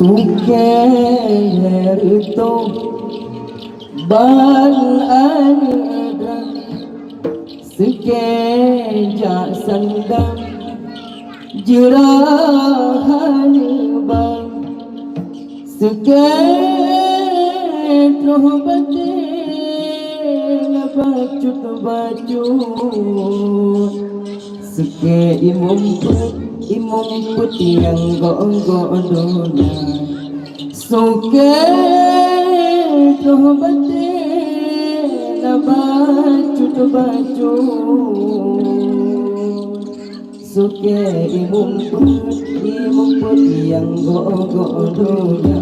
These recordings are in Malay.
Sukerto ban ada sekejap sandang jerahan bang sekejap batin bacut seke imum putih yang go dunia suke batin bacut suke imum putih yang go dunia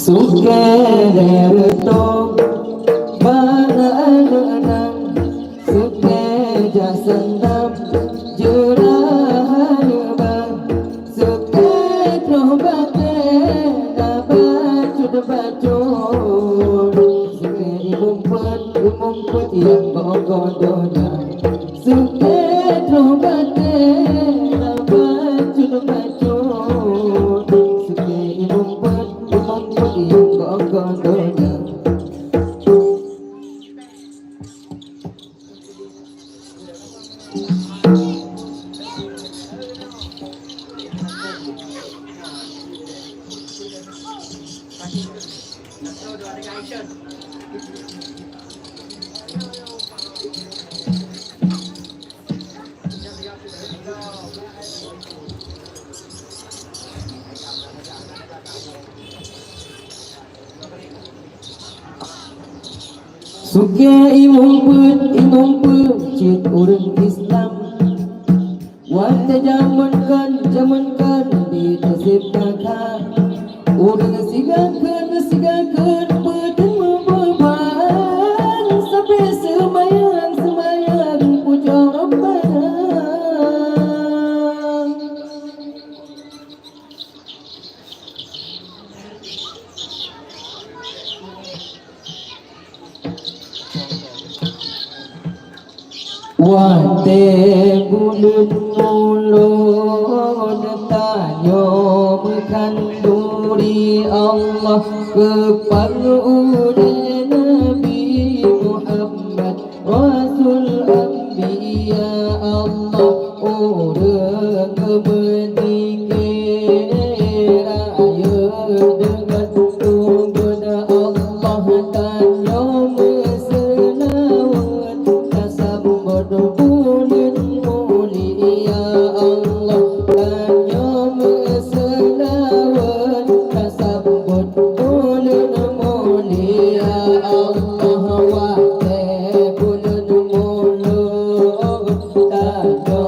suke lerto banana suke jasandam jurahan bang suke trombate bacut suke imumpet yang gogodonya suke trombate bacut suke imumpet yang gogodonya. Suke imumpet cik orang Islam wata jamankan di tasib kakak orang sigakan petang membeban sampai semayang puja Rabbana. Wate bulan mulut tanyo berkanduri Allah kepada Nabi Muhammad Rasul Anbiya Allah orang berdikir raya dengan kepada Allah tanyo berselawat tasabut bulan mulia Allah tanyo berselawat tasabut bulan mulia Allah wate bulan mulut tanyo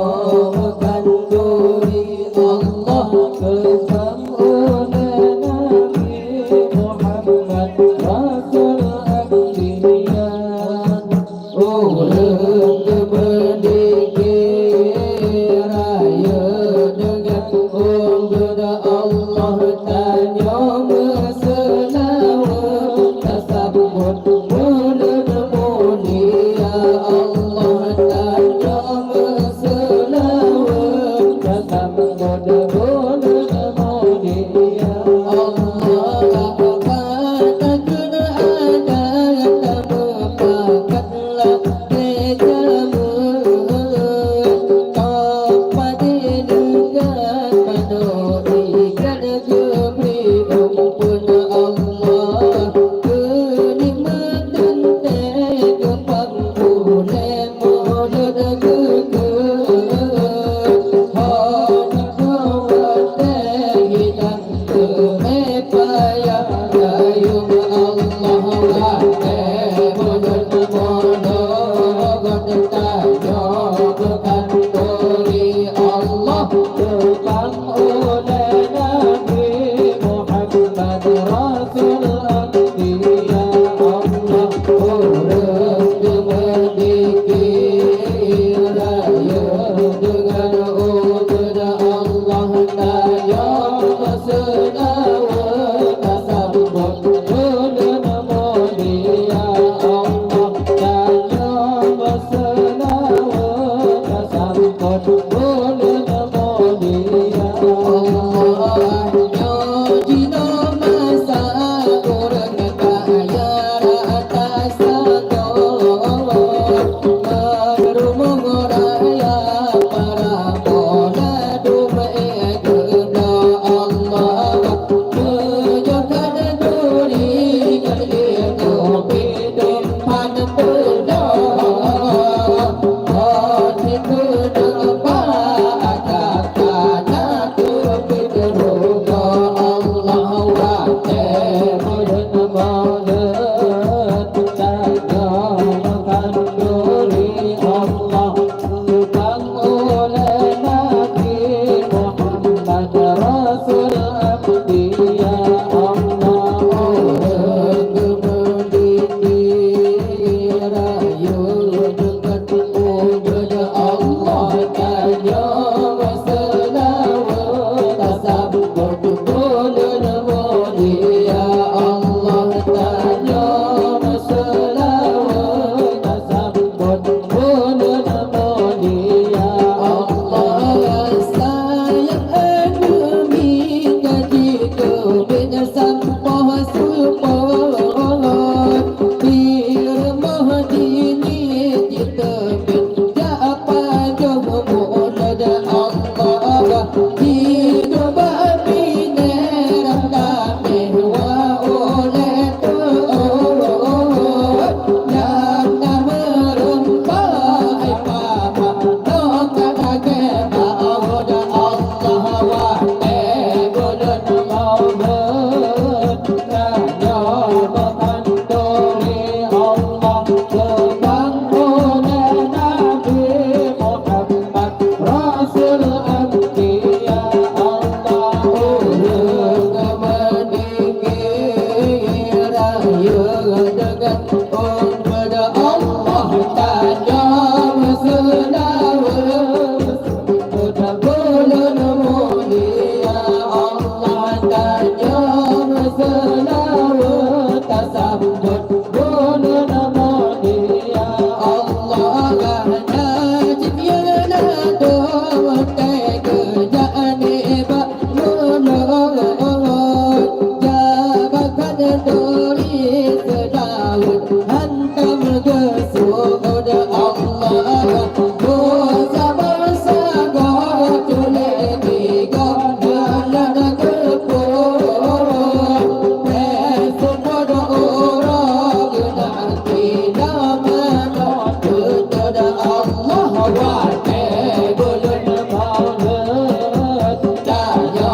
kanduri Allah kepada Nabi Muhammad Rasul Anbiya orang berdikir raya dengan kepada Allah tanyo berselawat tasabut bulan mulia Allah tanyo berselawat tasabut bulan mulia Allah katakan tanya selawat sambut bulan mulia Allah sayang demi gaji kebin sampah support firmah dini kita benda apa jauh mudah Allah hidup bineram kami wa oleh yang nama rumpai papa doka dage mauda Allah wa bulan maulud kaya bakandori Allah kebang oleh Nabi Muhammad Rasul Anbiya Allah ulung menikir raya dengan kepada Allah tajam selawat sudah bulan mulia Allah tajam selawat sambut bulan mulia Allah najib ya nado kerjaan ibadah jabakan dori sedawut hantam ke surga Allah dosa bersabar tulek tiga bulan kepur semua orang nanti nama kepada Allah wa bulan maulud daya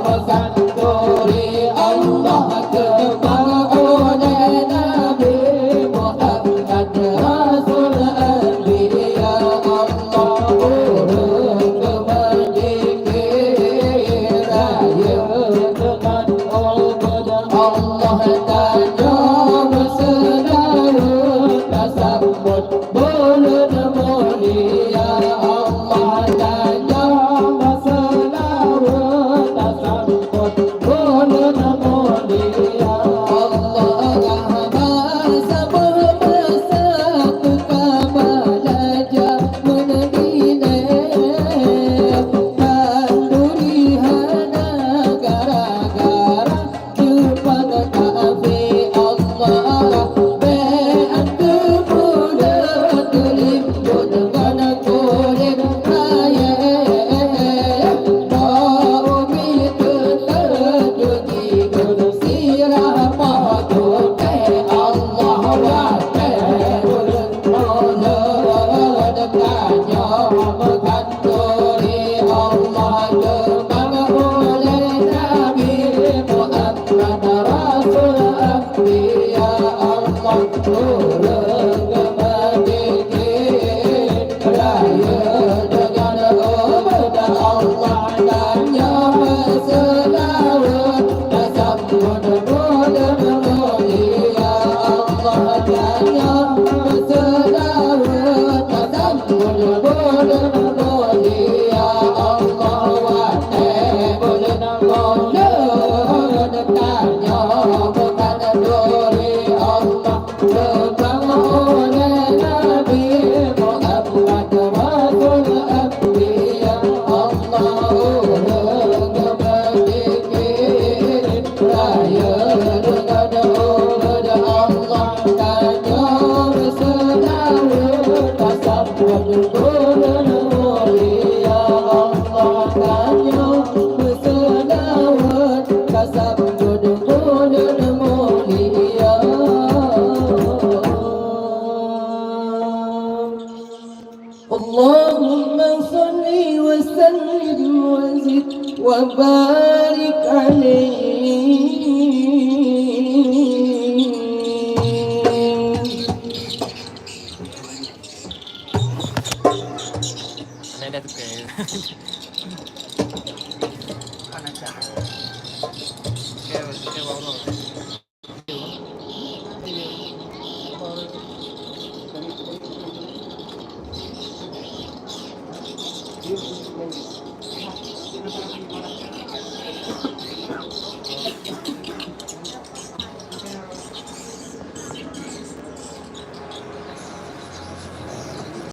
berkandori Allah kebang oleh Nabi Muhammad Rasul Anbiya Allah urung berzikir raya dengan Allah tajam selawat sambut bulan mulia Allah tajam selawat sambut bulan mulia Allah bahasa bersatu kabalaja mendilah kanduri hana gara-gara depan kafe Allah be'at kemudah terlimpun dengan kulit raya Naomi terjuti bersirah patut Allah wa bulan maulud kaya berkandori Allah kebang oleh Nabi Muhammad Rasul Anbiya Allah urung berzikir raya dengan kepada Allah tanya selawat sambut bulan mulia Allah tanya selawat sambut bulan mulia Allah wa bulan maulud tanya berkandori Allah kebang oleh Nabi Muhammad Rasul Anbiya Allah urung berzikir raya dengan kepada Allah tajam selawat sambut bulan mulia Allah tajam selawat sambut bulan mulia Allahumma salli wa sallim wa zid wa barik alaihi Ada tukar. Anak cak. Kau bawa. Thank you.